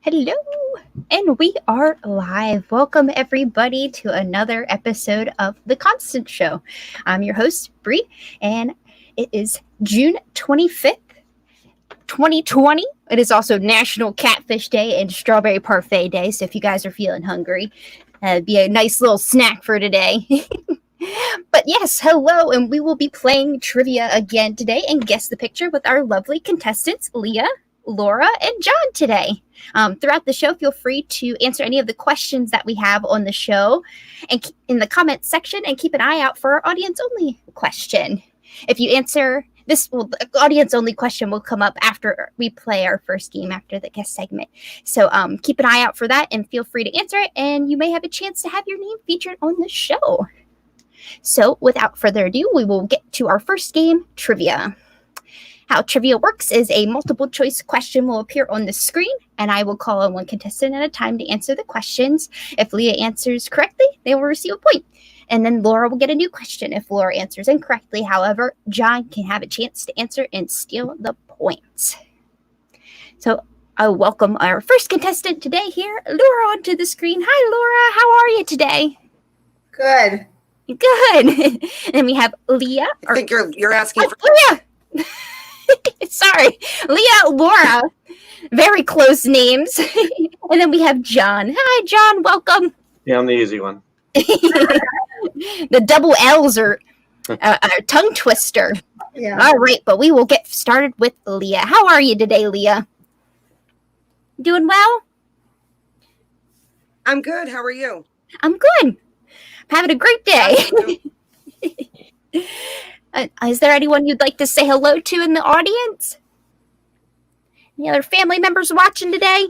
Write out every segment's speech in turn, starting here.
Hello, and we are live. Welcome, everybody, to another episode of The Constance Show. I'm your host, Bree, and it is June 25th, 2020. It is also National Catfish Day and Strawberry Parfait Day, so if you guys are feeling hungry, it'd be a nice little snack for today. But yes, hello, and we will be playing trivia again today and guess the picture with our lovely contestants, Leah, Laura, and John today. Throughout the show, feel free to answer any of the questions that we have on the show and in the comments section, and keep an eye out for our audience-only question. If you answer this, the audience-only question will come up after we play our first game, after the guest segment. So keep an eye out for that, and feel free to answer it, and you may have a chance to have your name featured on the show. So without further ado, we will get to our first game, trivia. How trivia works is a multiple choice question will appear on the screen, and I will call on one contestant at a time to answer the questions. If Leah answers correctly, they will receive a point. And then Laura will get a new question if Laura answers incorrectly. However, John can have a chance to answer and steal the points. So I'll welcome our first contestant today here, Laura, onto the screen. Hi, Laura. How are you today? Good. Good. And we have Leah. I think you're asking for Leah. Sorry, Leah, Laura. Very close names. And then we have John. Hi, John. Welcome. Yeah, I'm the easy one. The double L's are a tongue twister. Yeah. All right, but we will get started with Leah. How are you today, Leah? Doing well? I'm good. How are you? I'm good. I'm having a great day. Is there anyone you'd like to say hello to in the audience? Any other family members watching today?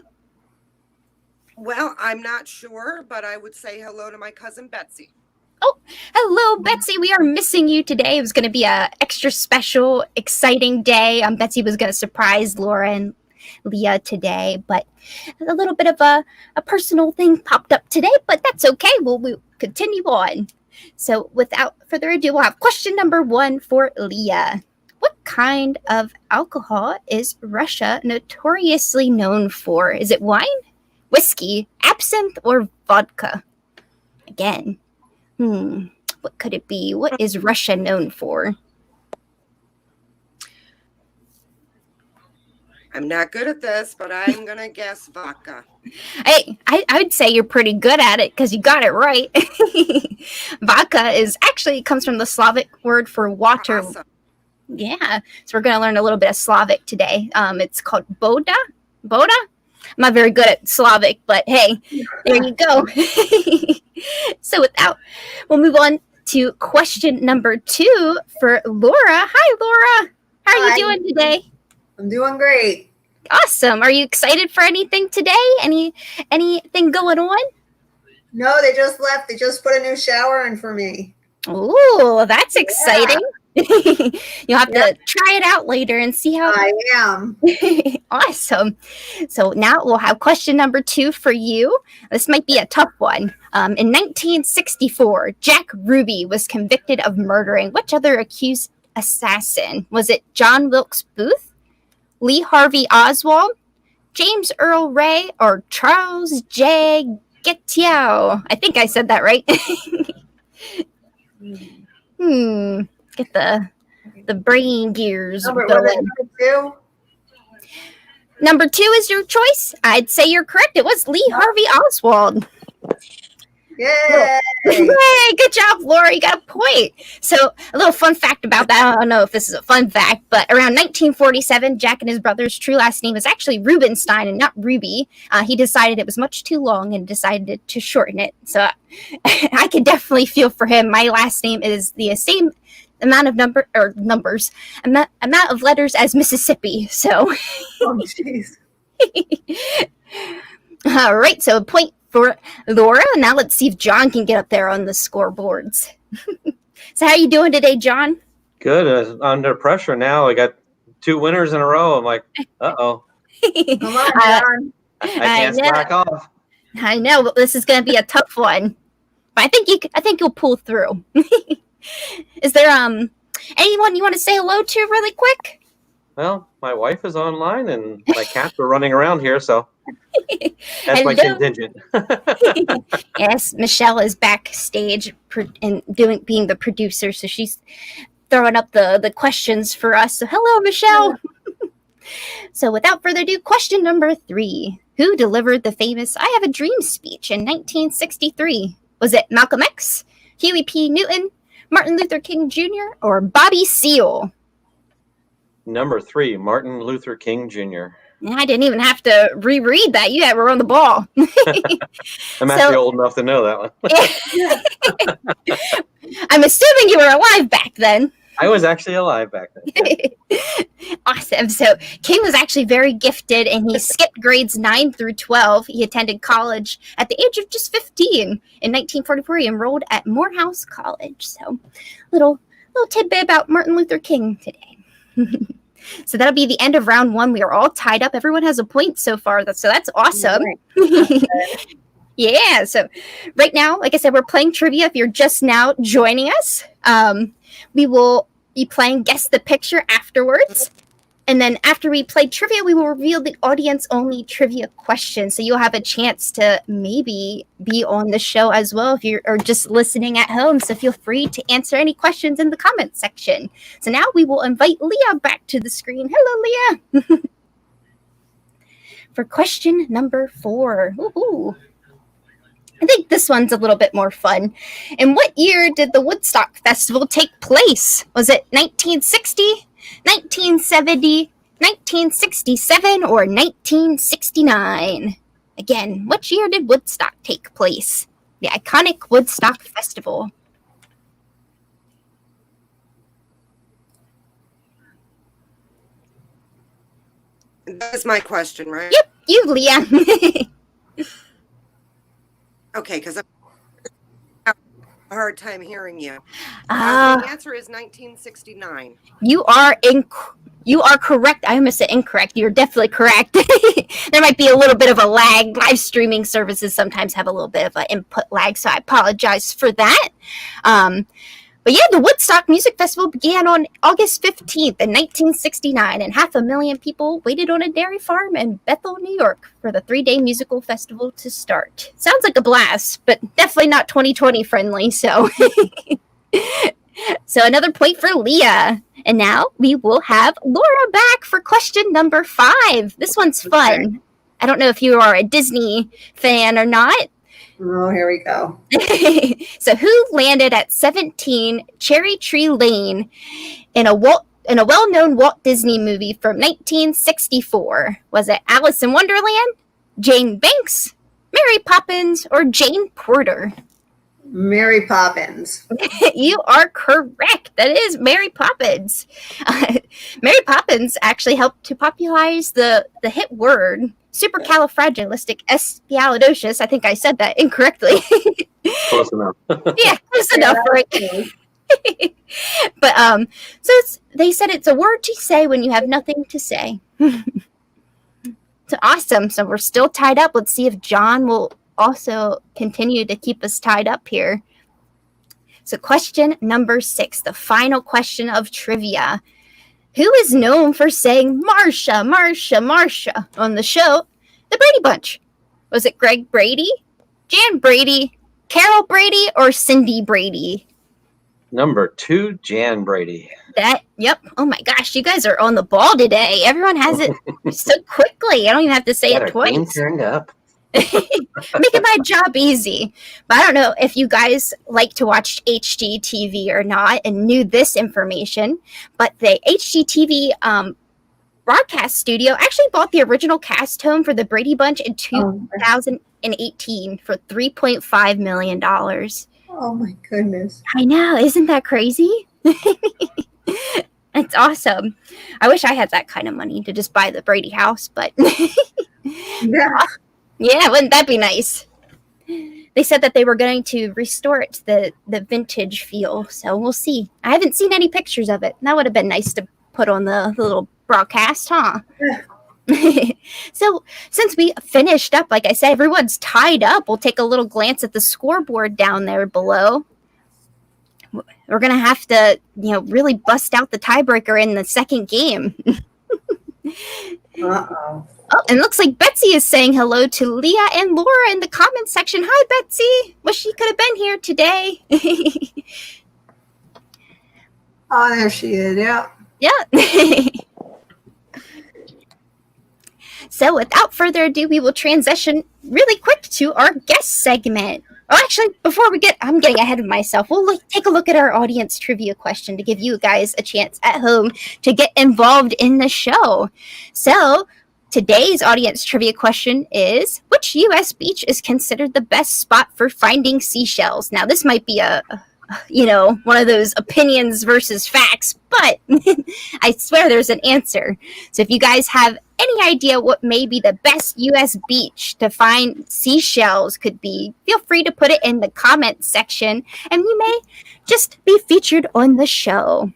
Well, I'm not sure, but I would say hello to my cousin Betsy. Oh, hello, Betsy. We are missing you today. It was going to be a extra special, exciting day. Betsy was going to surprise Laura and Leah today, but a little bit of a personal thing popped up today, but that's okay. We'll continue on. So without further ado, we'll have question number 1 for Leah. What kind of alcohol is Russia notoriously known for? Is it wine, whiskey, absinthe, or vodka? Again, what could it be? What is Russia known for? I'm not good at this, but I'm going to guess vodka. Hey, I'd say you're pretty good at it because you got it right. Vodka comes from the Slavic word for water. Awesome. Yeah, so we're going to learn a little bit of Slavic today. It's called Boda. Boda? I'm not very good at Slavic, but hey, there you go. So we'll move on to question number 2 for Laura. Hi, Laura. How are you doing today? I'm doing great. Awesome. Are you excited for anything today? Anything going on? No, they just left. They just put a new shower in for me. Ooh, that's exciting. You'll have to try it out later and see how. I am. Awesome. So now we'll have question number 2 for you. This might be a tough one. In 1964, Jack Ruby was convicted of murdering which other accused assassin? Was it John Wilkes Booth, Lee Harvey Oswald, James Earl Ray, or Charles J. Getiau? I think I said that right. Get the brain gears going. Number 2? Number 2 is your choice. I'd say you're correct. It was Lee Harvey Oswald. Yay! Hey, good job, Laura. You got a point. So a little fun fact about that. I don't know if this is a fun fact, but around 1947, Jack and his brother's true last name was actually Rubenstein and not Ruby. He decided it was much too long and decided to shorten it. So I can definitely feel for him. My last name is the same amount of amount of letters as Mississippi. So, Oh, jeez. All right. So a point for Laura. Now let's see if John can get up there on the scoreboards. So how are you doing today, John? Good. Under pressure now. I got 2 winners in a row. I'm like, uh-oh. Come on, John. I can't slack off. I know, but this is going to be a tough one. But I think you'll pull through. Is there anyone you want to say hello to really quick? Well, my wife is online and my cats are running around here, so That's my Hello. contingent. Yes, Michelle is backstage and being the producer, so she's throwing up the questions for us. So hello, Michelle. So without further ado, question number 3. Who delivered the famous I Have a Dream speech in 1963? Was it Malcolm X, Huey P. Newton, Martin Luther King Jr., or Bobby Seale? Number 3, Martin Luther King Jr. I didn't even have to reread that. You were on the ball. I'm actually old enough to know that one. I'm assuming you were alive back then. I was actually alive back then. Awesome. So King was actually very gifted, and he skipped grades 9 through 12. He attended college at the age of just 15. In 1944, he enrolled at Morehouse College. So little tidbit about Martin Luther King today. So that'll be the end of round 1. We are all tied up. Everyone has a point so far. So that's awesome. Yeah. So right now, like I said, we're playing trivia. If you're just now joining us, we will be playing Guess the Picture afterwards. And then after we play trivia, we will reveal the audience-only trivia questions. So you'll have a chance to maybe be on the show as well if you're just listening at home. So feel free to answer any questions in the comment section. So now we will invite Leah back to the screen. Hello, Leah. For question number 4. Ooh. I think this one's a little bit more fun. In what year did the Woodstock Festival take place? Was it 1960, 1970, 1967, or 1969? Again, which year did Woodstock take place? The iconic Woodstock Festival. That's my question, right? Yep, you, Leah. Okay, because I'm having a hard time hearing you. The answer is 1969. You are correct. I almost said incorrect. You're definitely correct. There might be a little bit of a lag. Live streaming services sometimes have a little bit of an input lag, so I apologize for that. But yeah, the Woodstock Music Festival began on August 15th in 1969, and 500,000 people waited on a dairy farm in Bethel, New York for the 3-day musical festival to start. Sounds like a blast, but definitely not 2020 friendly, so... So another point for Leah. And now we will have Laura back for question number 5. This one's fun. Okay. I don't know if you are a Disney fan or not. Oh, here we go. So who landed at 17 Cherry Tree Lane in a well-known Walt Disney movie from 1964? Was it Alice in Wonderland, Jane Banks, Mary Poppins, or Jane Porter? Mary Poppins. You are correct. That is Mary Poppins. Mary Poppins actually helped to popularize the hit word supercalifragilisticexpialidocious. I think I said that incorrectly. Close enough. Yeah, close enough, right? But they said it's a word to say when you have nothing to say. So awesome. So we're still tied up. Let's see if John will also continue to keep us tied up here. So question number 6, the final question of trivia. Who is known for saying Marsha, Marsha, Marsha on the show, The Brady Bunch? Was it Greg Brady, Jan Brady, Carol Brady, or Cindy Brady? Number 2, Jan Brady. Yep. Oh my gosh, you guys are on the ball today. Everyone has it so quickly. I don't even have to say it twice. Game turned up. Making my job easy. But I don't know if you guys like to watch HGTV or not and knew this information, but the HGTV broadcast studio actually bought the original cast home for the Brady Bunch in 2018 for $3.5 million. Oh my goodness. I know. Isn't that crazy? It's awesome. I wish I had that kind of money to just buy the Brady house, but Yeah. Yeah, wouldn't that be nice? They said that they were going to restore it to the vintage feel, so we'll see. I haven't seen any pictures of it. That would have been nice to put on the little broadcast, huh? Yeah. So since we finished up, like I said, everyone's tied up. We'll take a little glance at the scoreboard down there below. We're going to have to, really bust out the tiebreaker in the second game. Uh-oh. Oh, and it looks like Betsy is saying hello to Leah and Laura in the comments section. Hi, Betsy. Wish she could have been here today. Oh, there she is. Yeah. Yeah. So without further ado, we will transition really quick to our guest segment. Oh, actually, before I'm getting ahead of myself. We'll take a look at our audience trivia question to give you guys a chance at home to get involved in the show. So today's audience trivia question is, which U.S. beach is considered the best spot for finding seashells? Now, this might be one of those opinions versus facts, but I swear there's an answer. So if you guys have any idea what maybe the best U.S. beach to find seashells could be, feel free to put it in the comments section, and we may just be featured on the show.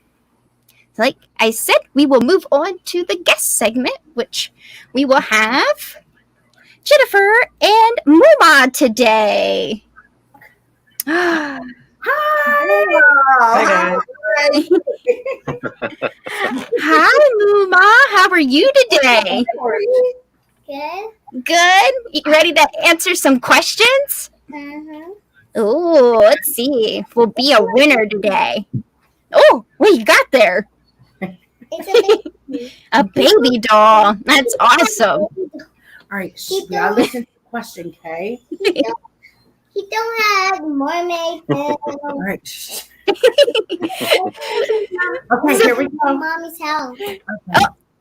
Like I said, we will move on to the guest segment, which we will have Jennifer and Muma today. Hi. Hey, guys. Hi, Muma. How are you today? Good. Good. You ready to answer some questions? Oh, let's see. We'll be a winner today. Oh, what you got there? It's a baby. A baby doll. That's awesome. All right, you gotta listen to the question, okay? He don't have mermaid. All right. Shh. Okay, here we go. Mommy's house. Okay.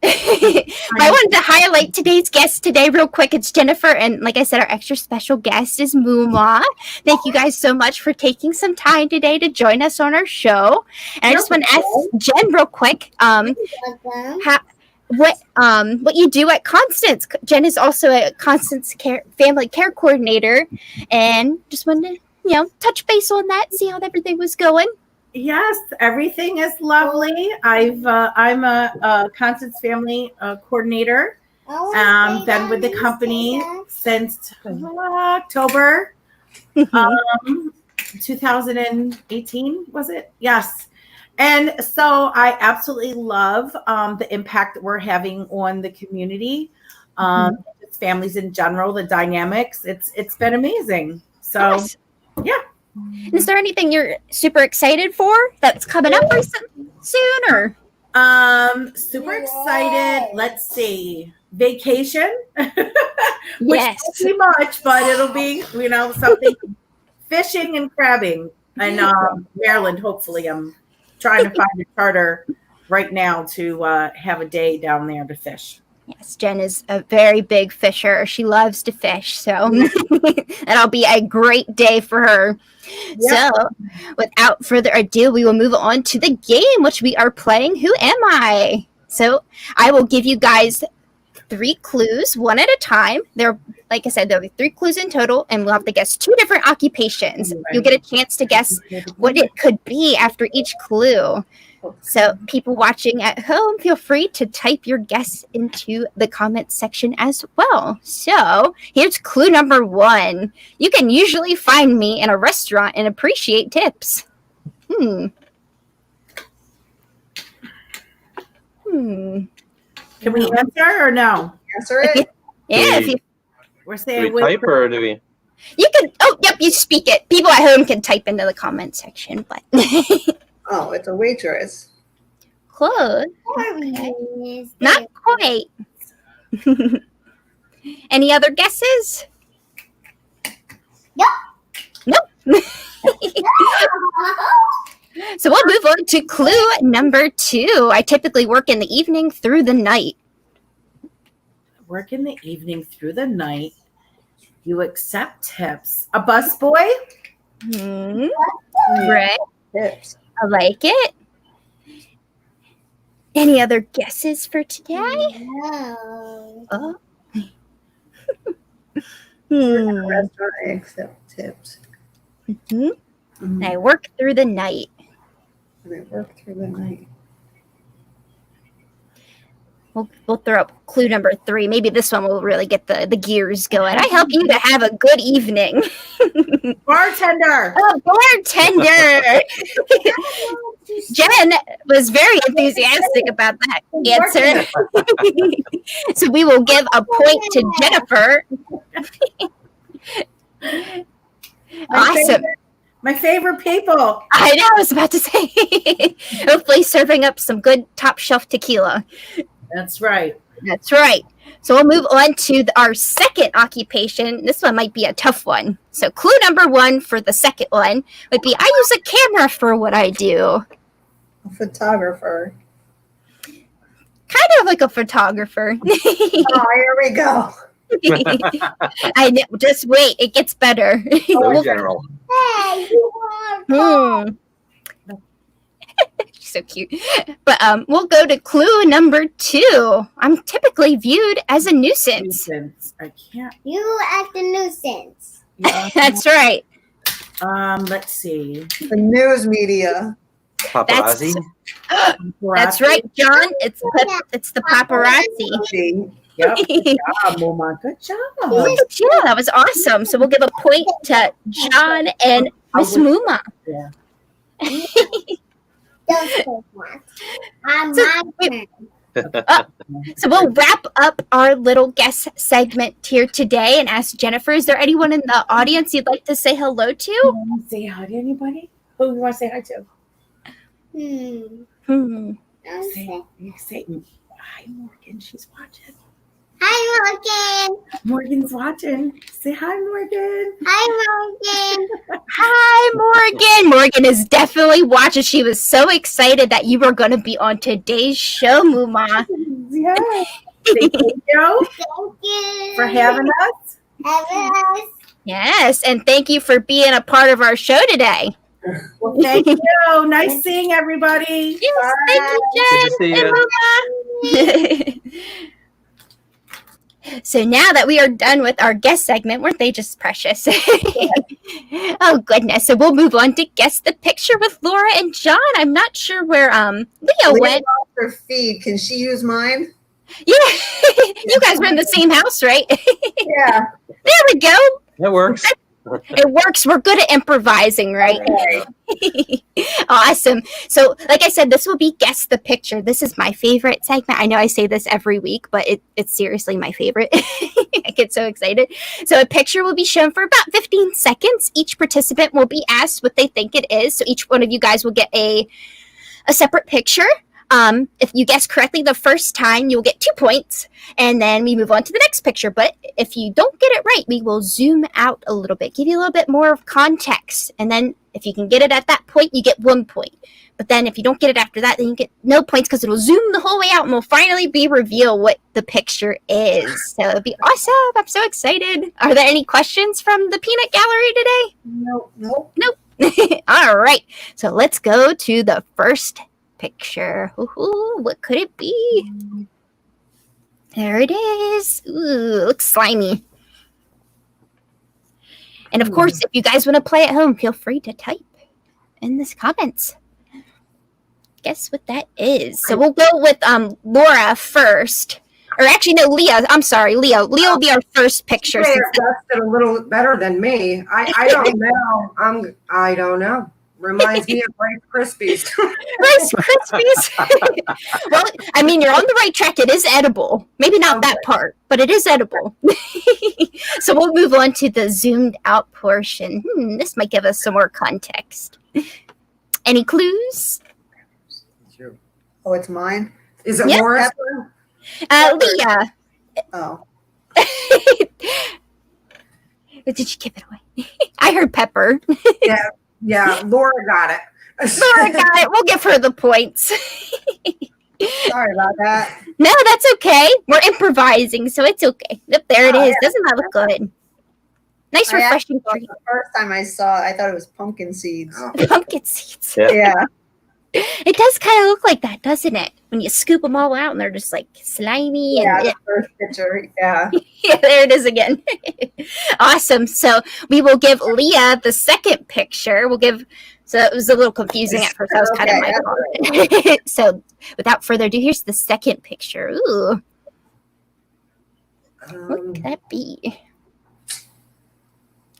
I wanted to highlight today's guest today real quick. It's Jennifer, and like I said, our extra special guest is Muma. Thank you guys so much for taking some time today to join us on our show. And I just want to ask Jen real quick, what you do at Constance. Jen is also a Constance family care coordinator, and just wanted to touch base on that, see how everything was going. Yes, everything is lovely. I'm a Constance family coordinator. Been with the company since October 2018, was it? Yes. And so I absolutely love the impact that we're having on the community, families in general, the dynamics. It's been amazing. So, nice. Yeah. Is there anything you're super excited for that's coming up soon, or? Super excited. Let's see. Vacation. Which Yes. won't be much, but it'll be, something fishing and crabbing in Maryland. Hopefully, I'm trying to find a charter right now to have a day down there to fish. Yes, Jen is a very big fisher. She loves to fish, so that'll be a great day for her. Yep. So, without further ado, we will move on to the game, which we are playing Who Am I? So, I will give you guys 3 clues, one at a time. Like I said, there'll be 3 clues in total, and we'll have to guess 2 different occupations. Right. You'll get a chance to guess what it could be after each clue. So people watching at home, feel free to type your guess into the comments section as well. So here's clue number 1. You can usually find me in a restaurant and appreciate tips. Can we answer or no? Answer it. Yeah. We're saying do we type or do we? You can. Oh, yep. You speak it. People at home can type into the comment section, but. Oh, it's a waitress. Close. Okay. Not quite. Any other guesses? Nope. So we'll move on to clue number 2. I typically work in the evening through the night. Work in the evening through the night. You accept tips. A busboy? Right. Tips. I like it. Any other guesses for today? No. Oh. Restaurant, I accept tips. I work through the night. And I work through the night. We'll throw up clue number 3. Maybe this one will really get the gears going. I help you to have a good evening. Bartender. Oh, bartender. Jen was very enthusiastic about that answer. So we will give a point to Jennifer. Awesome. My favorite people. I know, I was about to say. Hopefully serving up some good top shelf tequila. That's right. That's right. So we'll move on to our second occupation. This one might be a tough one. So clue number 1 for the second one would be, I use a camera for what I do. A photographer. Kind of like a photographer. Oh, here we go. I know, just wait, it gets better. So general. Hey, you want She's so cute. But we'll go to clue number 2. I'm typically viewed as a nuisance. I can't. you act a nuisance. That's right. Let's see. The news media. Paparazzi. That's right, John. It's the paparazzi. Yep. Good job, Moma. Good job. Yeah, that was awesome. So we'll give a point to John and Miss Muma. Yeah. Don't say what. I'm my turn. So we'll wrap up our little guest segment here today and ask Jennifer, is there anyone in the audience you'd like to say hello to? You want to say hi to anybody? Who you want to say hi to? Don't say. Say hi, Morgan. She's watching. Hi, Morgan. Morgan's watching. Say hi, Morgan. Hi, Morgan. Hi, Morgan. Morgan is definitely watching. She was so excited that you were going to be on today's show, Muma. Yeah. Thank you Thank you for having us. having us. Yes, and thank you for being a part of our show today. Well, thank you. Nice seeing everybody. Yes, thank you, Good to Jen see and Muma. So now that we are done with our guest segment, weren't they just precious? Oh, goodness. So we'll move on to Guess the Picture with Laura and John. I'm not sure where Leo went. Lost her feed. Can she use mine? Yeah, you guys were in the same house, right? Yeah. There we go. It works. It works. We're good at improvising, right? Awesome. So, like I said, this will be Guess the Picture. This is my favorite segment. I know I say this every week, but it's seriously my favorite. I get so excited. So, a picture will be shown for about 15 seconds. Each participant will be asked what they think it is. So, each one of you guys will get a separate picture. If you guess correctly the first time, you'll get 2 points, and then we move on to the next picture. But if you don't get it right, we will zoom out a little bit, give you a little bit more of context, and then if you can get it at that point, you get 1 point. But then if you don't get it after that, then you get no points because it'll zoom the whole way out and will finally be reveal what the picture is. So it'll be awesome. I'm so excited. Are there any questions from the peanut gallery today? Nope. All right. So let's go to the first picture. Ooh, what could it be? There it is. Ooh, looks slimy. And of course, if you guys want to play at home, feel free to type in the comments. Guess what that is. So we'll go with Laura first. Or actually, no, Leah. I'm sorry, Leo. Leo will be our first picture. They guessed it a little better than me. I don't know. I don't know. Reminds me of Rice Krispies. Rice Krispies. Well, I mean, you're on the right track. It is edible. Maybe not that part, but it is edible. So we'll move on to the zoomed out portion. This might give us some more context. Any clues? Oh, it's mine? Is it Yep. Laura's? Leah. Oh. Did you give it away? I heard Pepper. Yeah, Laura got it. Laura got it. We'll give her the points. Sorry about that. No, that's okay. We're improvising, so it's okay. Yep, there it is. Doesn't that look good? Nice, refreshing treat. The first time I saw it, I thought it was pumpkin seeds. Oh. Pumpkin seeds. Yeah. It does kind of look like that, doesn't it? When you scoop them all out and they're just like slimy. Yeah, And the first picture. Yeah. yeah, there it is again. Awesome. So we will give Leah the second picture. So it was a little confusing at first. That was kind of my fault. So without further ado, here's the second picture. Ooh, what could that be?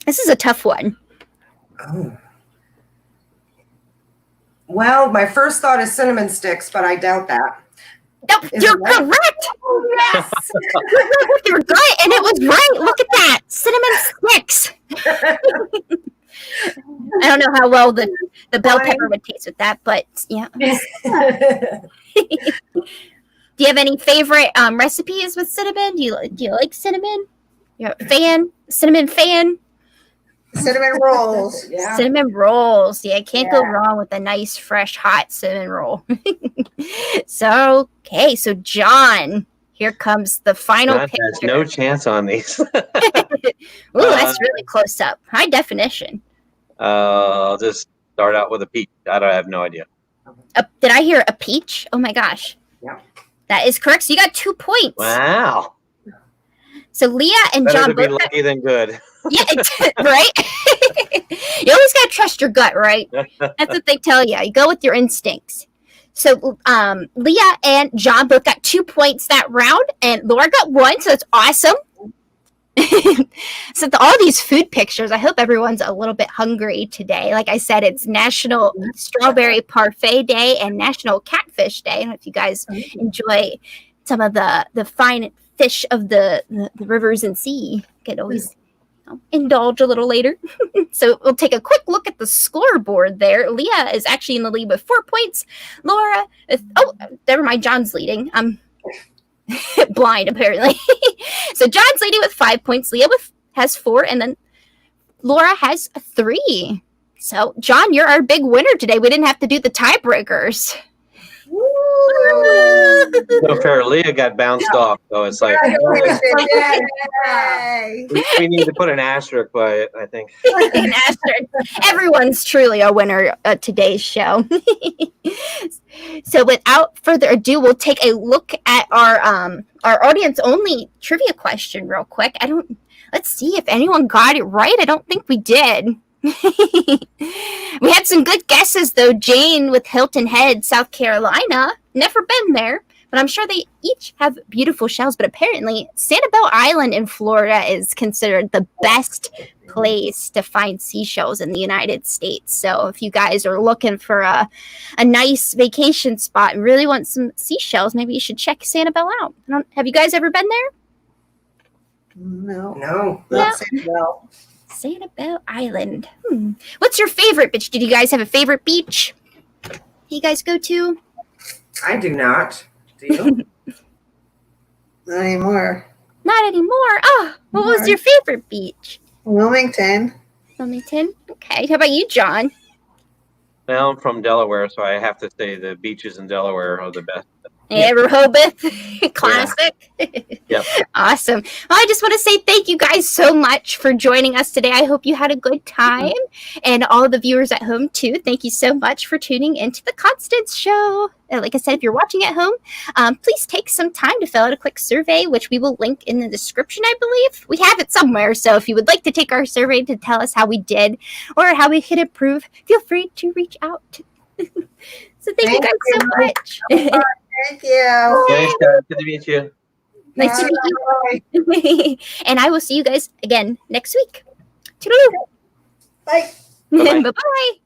This is a tough one. Oh. Well, my first thought is cinnamon sticks, but I doubt that. Nope, Is you're it right? correct. Yes. You went with your gut, and it was right. Look at that, cinnamon sticks. I don't know how well the bell pepper would taste with that, but yeah. Do you have any favorite recipes with cinnamon? Do you like cinnamon? You're a fan? Cinnamon fan? Cinnamon rolls. Yeah. Cinnamon rolls. Yeah, can't go Yeah. wrong with a nice, fresh, hot cinnamon roll. So John, here comes the final John picture. has no chance on these. Ooh, that's really close up. High definition. I'll just start out with a peach. I have no idea. Did I hear a peach? Oh my gosh. Yeah. That is correct. So you got 2 points. Wow. So Leah and Better John to be both got, lucky than good. yeah, right? You always got to trust your gut, right? That's what they tell you. You go with your instincts. So Leah and John both got 2 points that round, and Laura got 1, so that's awesome. So all these food pictures, I hope everyone's a little bit hungry today. Like I said, it's National Strawberry Parfait Day and National Catfish Day. I don't know if you guys enjoy some of the fine fish of the rivers and sea. You can always indulge a little later. So we'll take a quick look at the scoreboard there. Leah is actually in the lead with 4 points. Laura, never mind, John's leading. I'm blind apparently. So John's leading with 5 points. Leah has 4, and then Laura has 3. So John, you're our big winner today. We didn't have to do the tiebreakers. No fair. Leah got bounced off, so it's like Yay. we need to put an asterisk by it, I think. An asterisk. Everyone's truly a winner at today's show. So without further ado, we'll take a look at our audience only trivia question real quick. Let's see if anyone got it right. I don't think we did. We had some good guesses though. Jane with Hilton Head, South Carolina. Never been there, but I'm sure they each have beautiful shells. But apparently Sanibel Island in Florida is considered the best place to find seashells in the United States. So if you guys are looking for a nice vacation spot and really want some seashells, maybe you should check Sanibel out. Have you guys ever been there? No. Yeah. Well, Sanibel Island. What's your favorite beach? Did you guys have a favorite beach you guys go to? I do not. Do you? not anymore. Not anymore. Oh, what was your favorite beach? Wilmington. Wilmington. Okay. How about you, John? Well, I'm from Delaware, so I have to say the beaches in Delaware are the best. Yeah, Rehoboth. Classic. Yep. Awesome. Well, I just want to say thank you guys so much for joining us today. I hope you had a good time. And all of the viewers at home, too, thank you so much for tuning into the Constance Show. Like I said, if you're watching at home, please take some time to fill out a quick survey, which we will link in the description, I believe. We have it somewhere. So if you would like to take our survey to tell us how we did or how we could improve, feel free to reach out. So thank you guys so much. Thank you. Thanks, guys. Good to meet you. Nice to meet you. And I will see you guys again next week. Toodaloo. Bye. Bye-bye. Bye-bye.